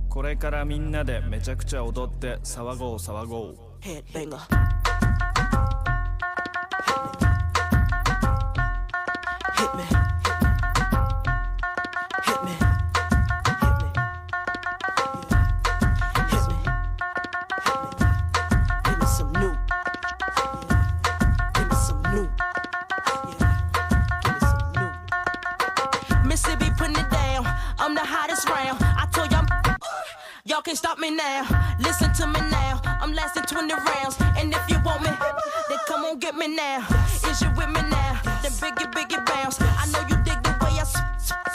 これからみんなでめちゃくちゃ踊って騒ごう騒ごう Headbanger Hit me Hit me Hit me Hit me Give me some new Give me some new Give me some new Mississippi putting it down I'm the hottest round I told y'all Y'all can't stop me now. Listen to me now. I'm lasting 20 rounds. And if you want me, then come on get me now. Is you with me now? Then biggie bounce. I know you dig the way I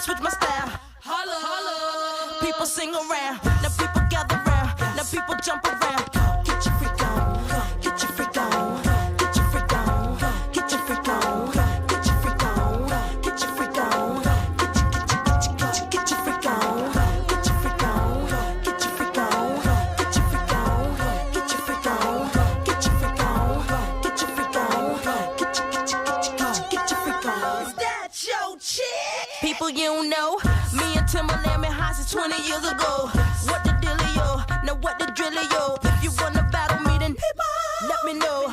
switch my style. Holla, holla. People sing around. Now people gather round. Now people jump around. Get your freak on. Get your freak on. Get your freak on. Get your freak on. Get your freak on. Get your freak on. Get your freak on. People you don't know, me and Timberland been high since 20 years ago. What the dealio? Now what the drillio? If you wanna battle me, then let me know.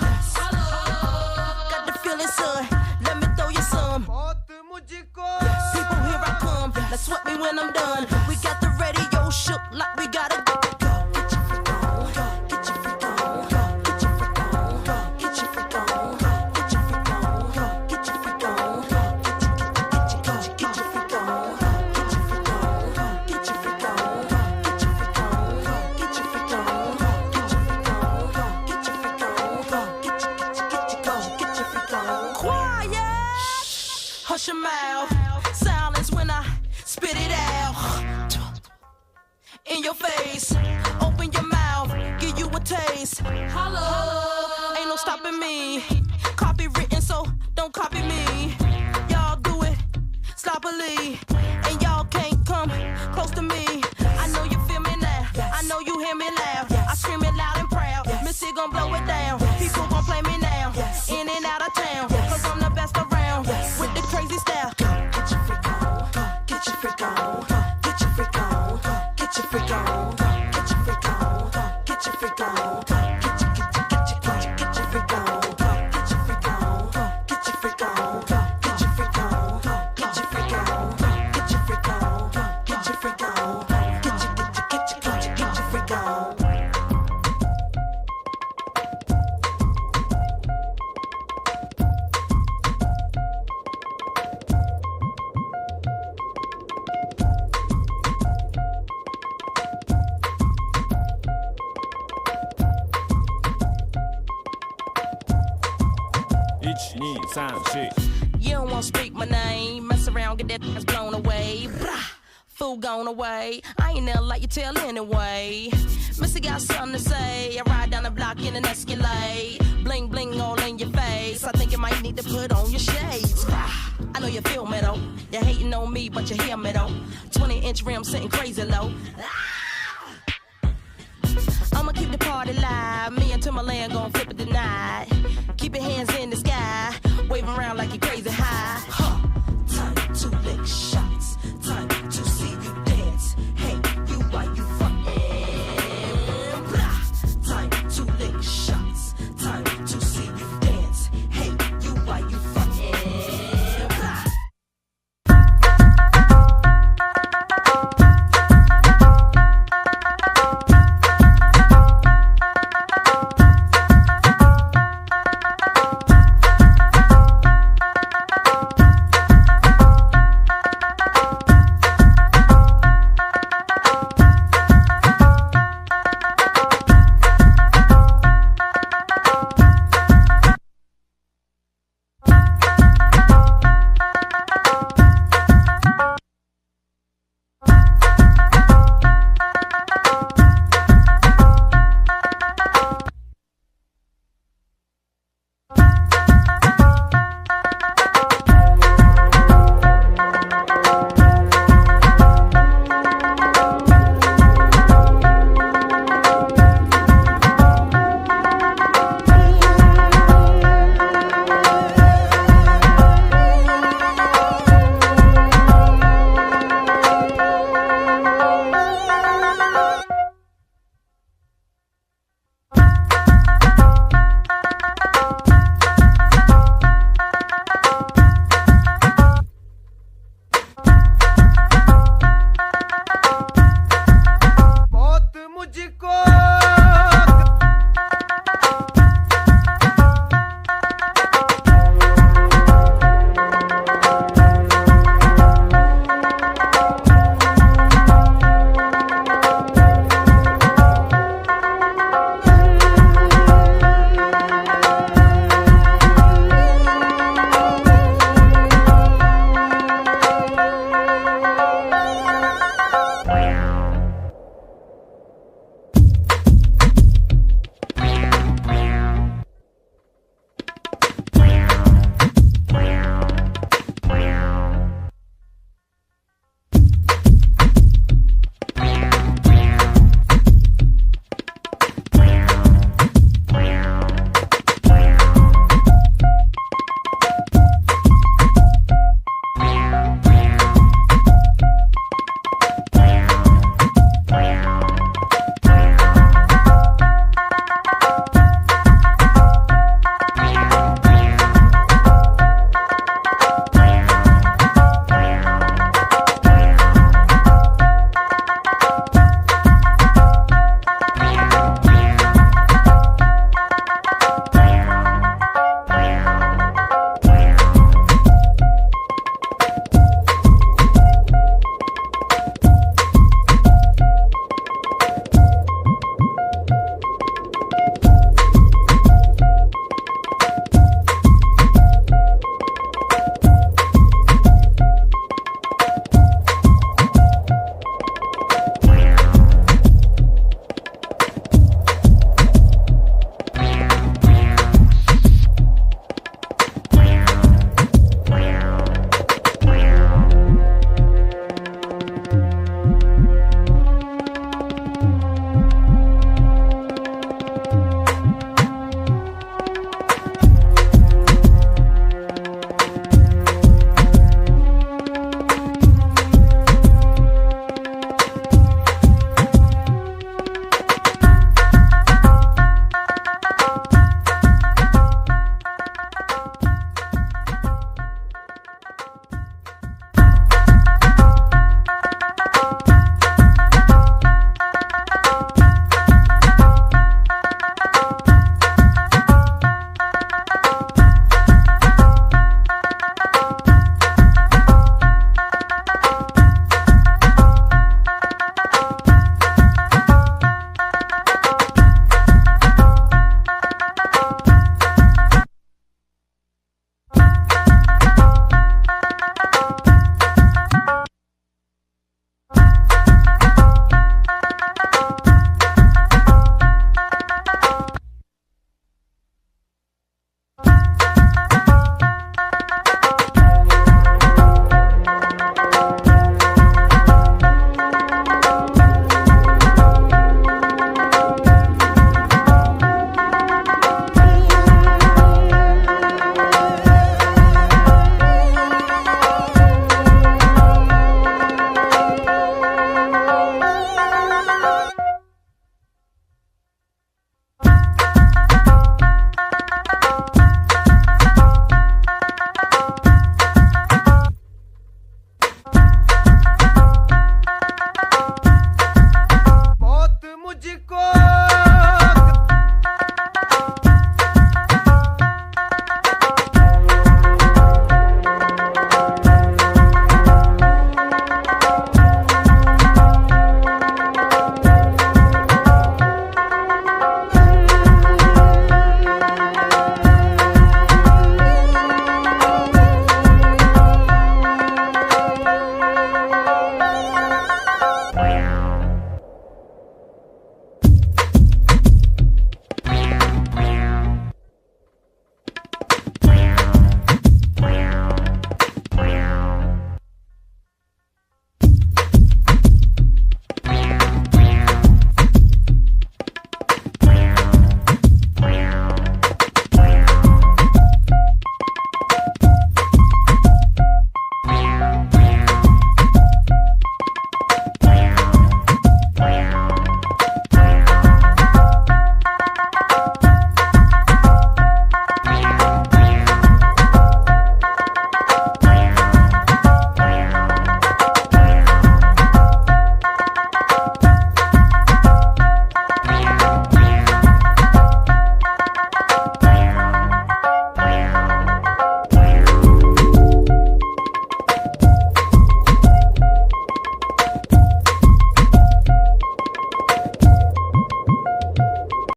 Got the feeling, son. Let me throw you some. People, here I come. Now sweat me when I'm done. We got the radio shook like we gotta go. Get your freak on. Get your freak on. Get your freak on. Get your freak on. Get your freak on. Get your freak on. Get your freak on. Get your freak on. Get your freak on. Get your freak on. Get your freak on. Get your freak on. Get your freak on. Quiet. Hush your mouth. Silence when I spit it out. In your face. Open your mouth. Give you a taste. Holla. Ain't no stopping me. Copywritten, so don't copy me. Y'all do it sloppily. And y'all can't come close to me. I know you feel me now. I know you hear me loud. I scream it loud and proud. Missy gon' blow it down. People gon' play me now. In and out of town. Cause I'm the best around. With the crazy style. Get your freak on. Get your freak on. Get your freak on. Get your freak on. Get your freak on. Get your freak on. Get your freak on. Get your freak on. Get your freak on. Get your freak on. Get your freak on. Get your freak on. Get your freak on. Get your freak on. Get your freak on. You don't wanna speak my name. Mess around, get that ass blown away. Blah, fool gone away. I ain't never like you tell anyway. Missy got something to say. I ride down the block in an Escalade. Bling bling all in your face. I think you might need to put on your shades. I know you feel me though. You're hating on me, but you hear me though. 20-inch rim sitting crazy low. I'ma keep the party live. Me and Timberland gon' flip it tonight. Keep your hands in the sky. Wave around like you crazy high. Huh. Time to lick shot.